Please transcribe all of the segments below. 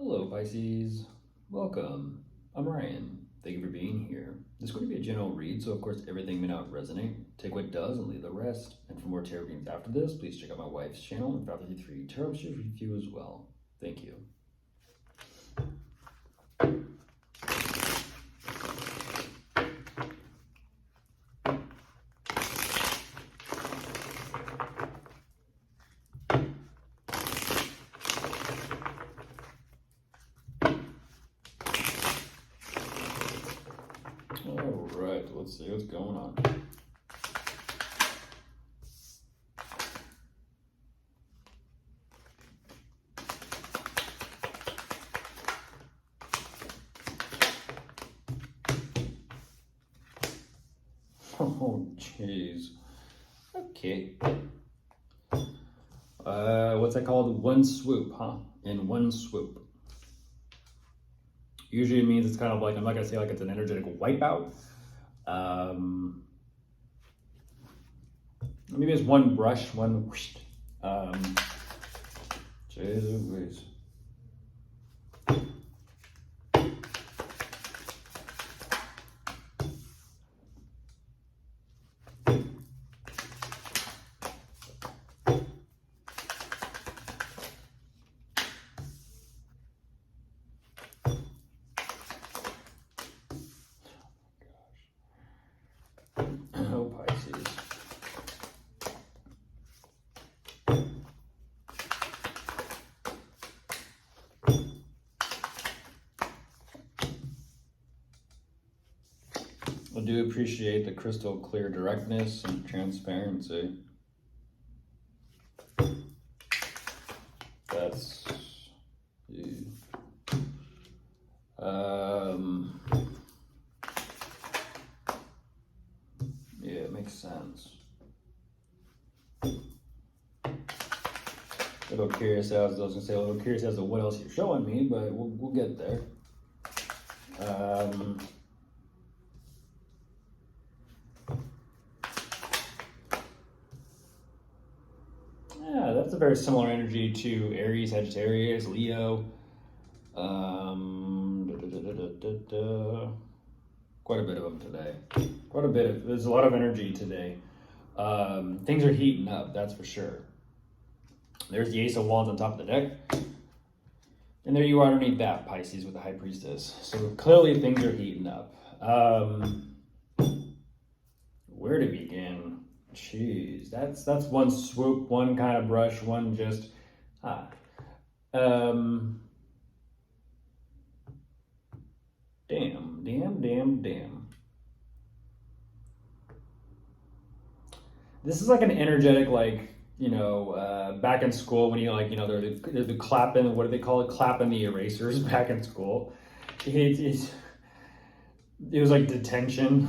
Hello Pisces, welcome. I'm Ryan. Thank you for being here. This is going to be a general read, so of course everything may not resonate. Take what does and leave the rest. And for more tarot readings after this, please check out my wife's channel and 533 Tarot Shows Review as well. Thank you. All right, let's see what's going on. Oh, jeez. Okay. What's that called? One swoop, huh? In one swoop. Usually it means it's kind of like, I'm not gonna say like it's an energetic wipeout. Maybe it's one brush, one whoosh. Jesus. Oh, Pisces. I do appreciate the crystal clear directness and transparency. That's yeah, it makes sense. A little curious as I was gonna say, a little curious as to what else you're showing me, but we'll get there. Yeah, that's a very similar energy to Aries, Sagittarius, Leo. Quite a bit of them today. There's a lot of energy today. Things are heating up, that's for sure. There's the Ace of Wands on top of the deck. And there you are underneath that, Pisces, with the High Priestess. So clearly things are heating up. Where to begin? Jeez, that's one swoop, one kind of brush, one just... Damn. This is like an energetic, like, back in school when you they're the clapping, what do they call it? Clapping the erasers back in school. It was like detention.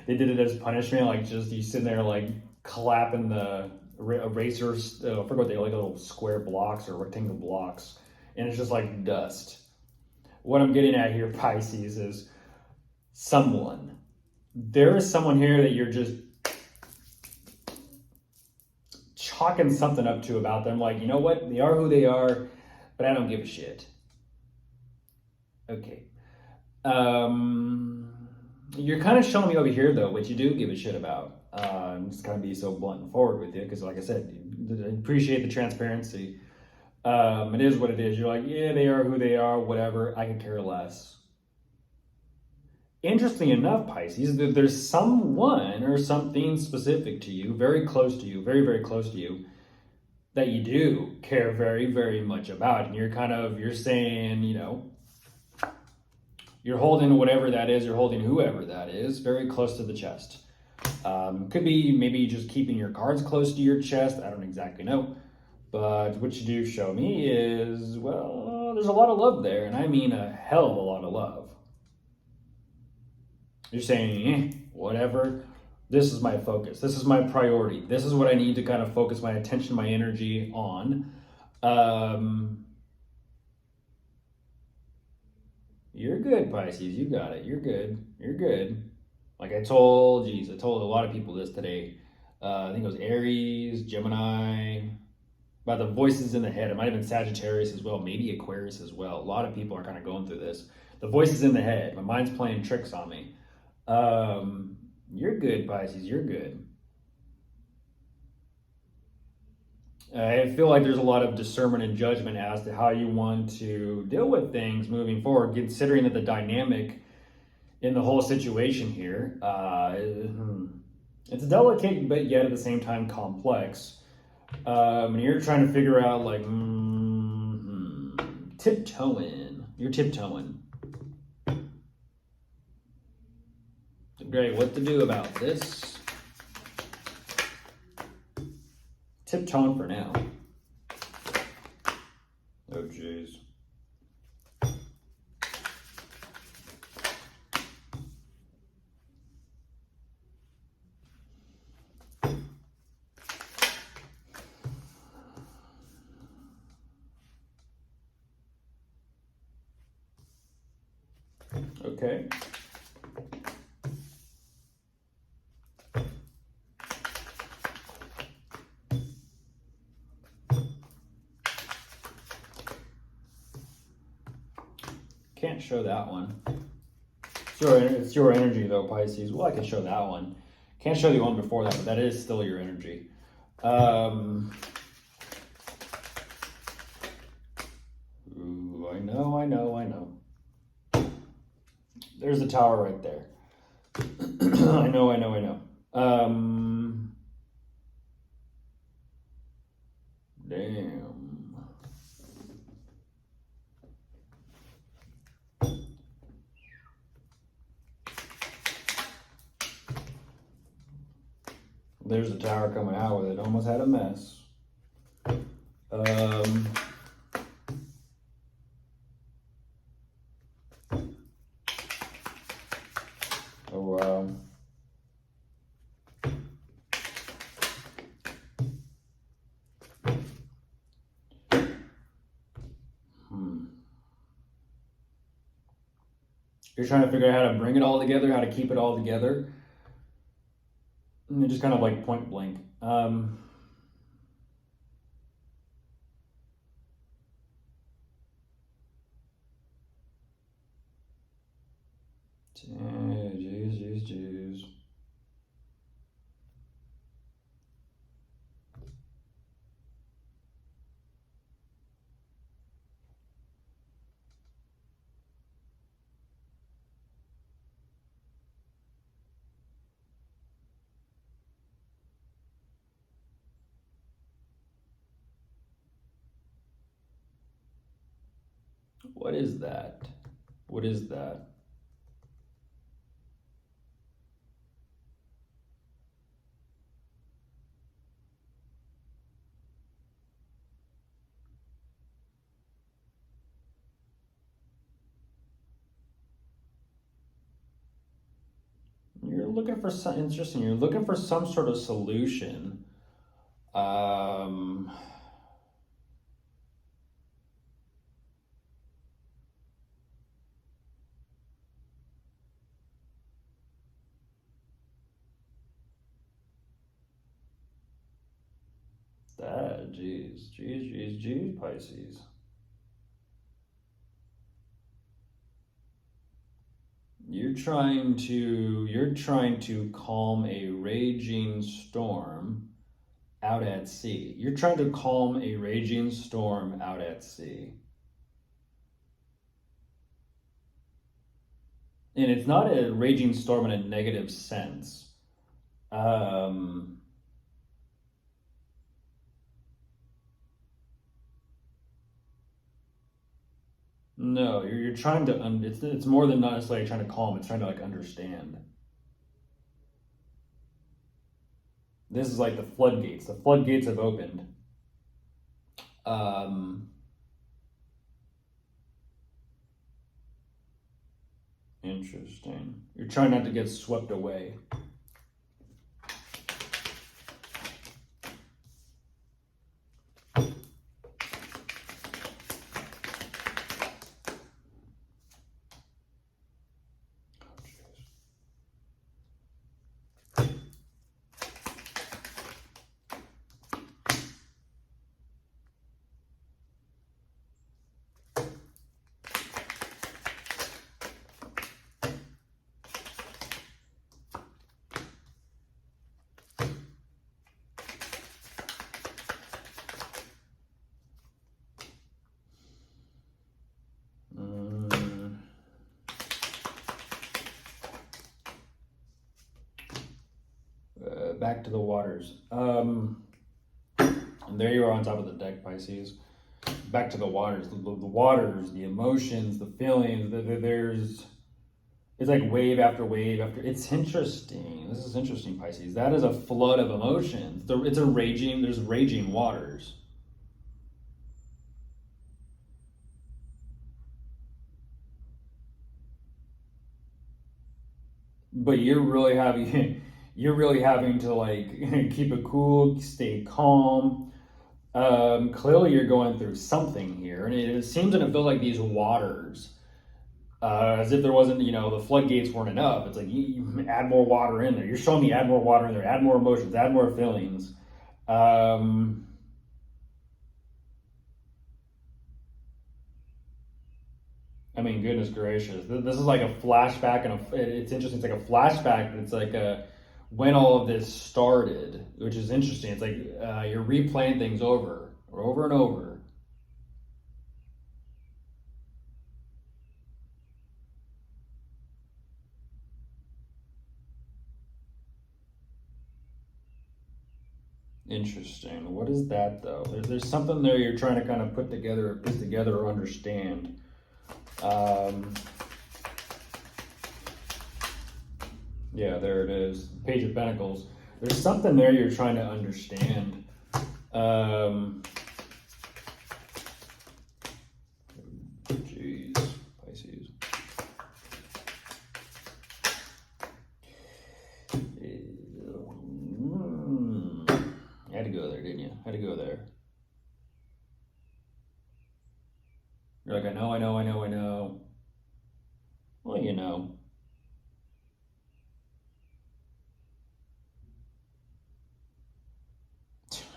They did it as punishment, like just you sitting there like clapping the erasers. I forget what they like, little square blocks or rectangle blocks, and it's just like dust. What I'm getting at here, Pisces, is there is someone here that you're just chalking something up to about them. Like, you know what? They are who they are, but I don't give a shit. Okay. You're kind of showing me over here, though, what you do give a shit about. I'm just kind of be so blunt and forward with you, because like I said, I appreciate the transparency. It is what it is. You're like, yeah, they are who they are, whatever. I could care less. Interestingly enough, Pisces, there's someone or something specific to you, very close to you, very, very close to you, that you do care very, very much about. And you're saying, you're holding whatever that is, you're holding whoever that is, very close to the chest. Could be maybe just keeping your cards close to your chest. I don't exactly know. But what you do show me is, well, there's a lot of love there. And I mean a hell of a lot of love. You're saying, whatever. This is my focus. This is my priority. This is what I need to kind of focus my attention, my energy on. You're good, Pisces. You got it. You're good. Like I told a lot of people this today. I think it was Aries, Gemini, By the voices in the head. It might have been Sagittarius as well, maybe Aquarius as well. A lot of people are kind of going through this. The voices in the head. My mind's playing tricks on me. You're good, Pisces. You're good. I feel like there's a lot of discernment and judgment as to how you want to deal with things moving forward, considering that the dynamic in the whole situation here, it's delicate, but yet at the same time complex. And you're trying to figure out, like, tiptoeing. You're tiptoeing. Great, what to do about this? Tiptoeing for now. Oh, jeez. Okay. Can't show that one. It's your energy though, Pisces. Well, I can show that one. Can't show the one before that, but that is still your energy. Ooh, I know. There's the tower right there. I know. Damn. There's the tower coming out with it. Almost had a mess. Oh, wow. You're trying to figure out how to bring it all together, how to keep it all together. And just kind of like point blank. Jeez. What is that? What is that? You're looking for some interesting. You're looking for some sort of solution. That, jeez, Pisces. You're trying to calm a raging storm out at sea. You're trying to calm a raging storm out at sea. And it's not a raging storm in a negative sense. No, you're trying to, it's more than not necessarily trying to calm, it's trying to like understand. This is like the floodgates. The floodgates have opened. Interesting. You're trying not to get swept away. back to the waters. And there you are on top of the deck, Pisces. Back to the waters, the waters, the emotions, the feelings. There's, it's like wave after wave after. It's interesting. This is interesting, Pisces. That is a flood of emotions. It's a raging. There's raging waters. But you're really having, you're really having to like keep it cool, stay calm. Clearly, you're going through something here, and it seems and it feels like these waters, as if there wasn't, the floodgates weren't enough. It's like you add more water in there. You're showing me add more water in there, add more emotions, add more feelings. I mean, goodness gracious, this is like a flashback, and it's interesting. It's like a flashback, but it's like when all of this started, which is interesting. It's like you're replaying things over and over. Interesting. What is that though? There's something there you're trying to kind of put together, or piece together, or understand. Yeah, there it is. Page of Pentacles. There's something there you're trying to understand. Jeez, Pisces. Had to go there, didn't you? Had to go there. You're like, I know. Well, you know.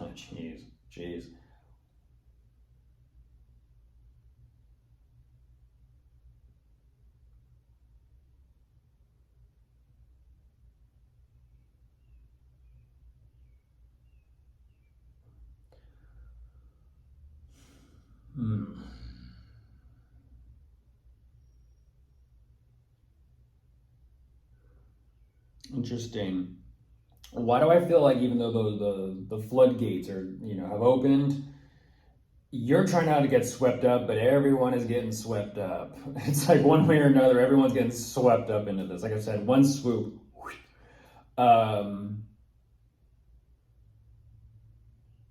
Oh, jeez. Interesting. Why do I feel like even though the floodgates are, have opened, you're trying not to get swept up, but everyone is getting swept up. It's like one way or another, everyone's getting swept up into this. Like I said, one swoop. I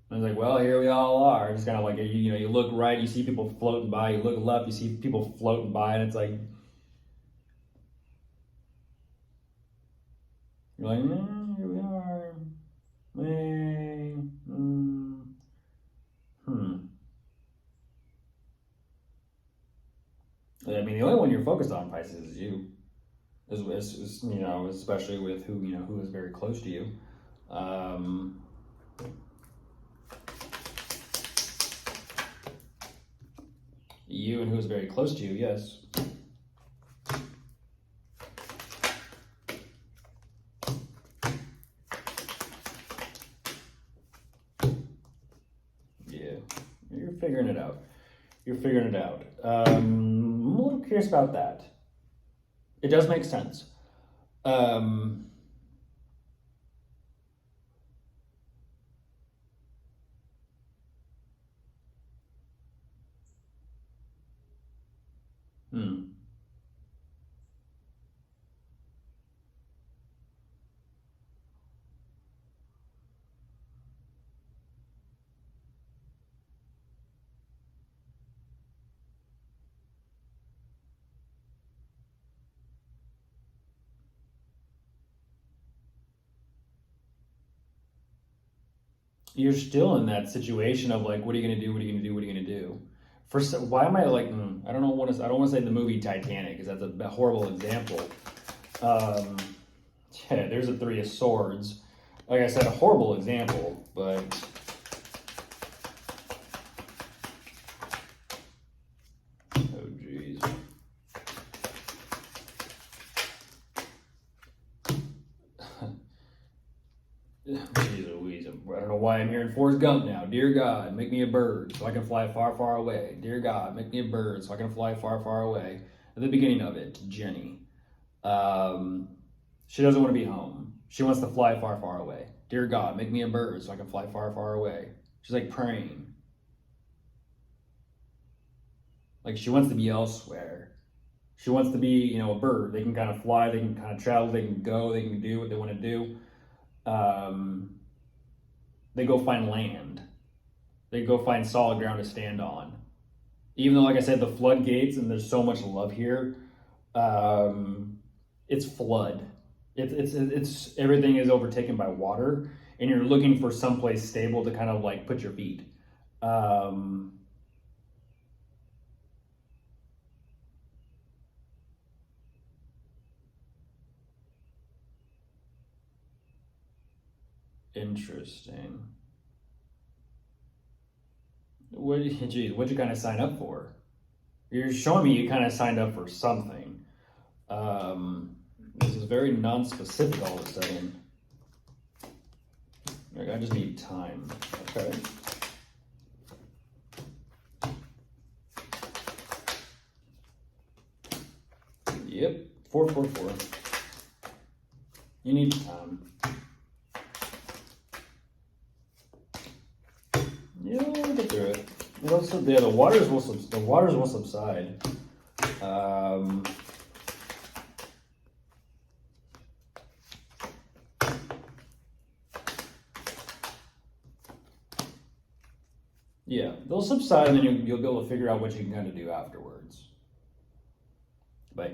was like, well, here we all are. It's kind of like, you look right, you see people floating by. You look left, you see people floating by, and it's like, you're like, here we are. I mean, the only one you're focused on, Pisces, is you. Especially with who is very close to you. You and who is very close to you, yes. Yeah, you're figuring it out. I'm a little curious about that. It does make sense. Hmm. You're still in that situation of like, what are you gonna do? What are you gonna do? What are you gonna do? First, why am I like? I don't know. I don't want to say the movie Titanic because that's a horrible example. Um, yeah, there's a Three of Swords. Like I said, a horrible example, but oh jeez. Jeez Louise, I don't know why I'm hearing Forrest Gump now. Dear God, make me a bird so I can fly far, far away. Dear God, make me a bird so I can fly far, far away. At the beginning of it, Jenny. She doesn't want to be home. She wants to fly far, far away. Dear God, make me a bird so I can fly far, far away. She's like praying. Like she wants to be elsewhere. She wants to be, you know, a bird. They can kind of fly, they can kind of travel, they can go, they can do what they want to do. They go find land. They go find solid ground to stand on. Even though, like I said, the floodgates and there's so much love here, it's flood. It's everything is overtaken by water, and you're looking for someplace stable to kind of like put your feet. Interesting. What'd you kind of sign up for? You're showing me you kind of signed up for something. This is very non-specific all of a sudden. Like, I just need time. Okay. Yep, 444. You need time. Yeah, we'll get through it. Yeah, the waters will subside. Yeah, they'll subside, and then you'll be able to figure out what you can kind of do afterwards. Bye.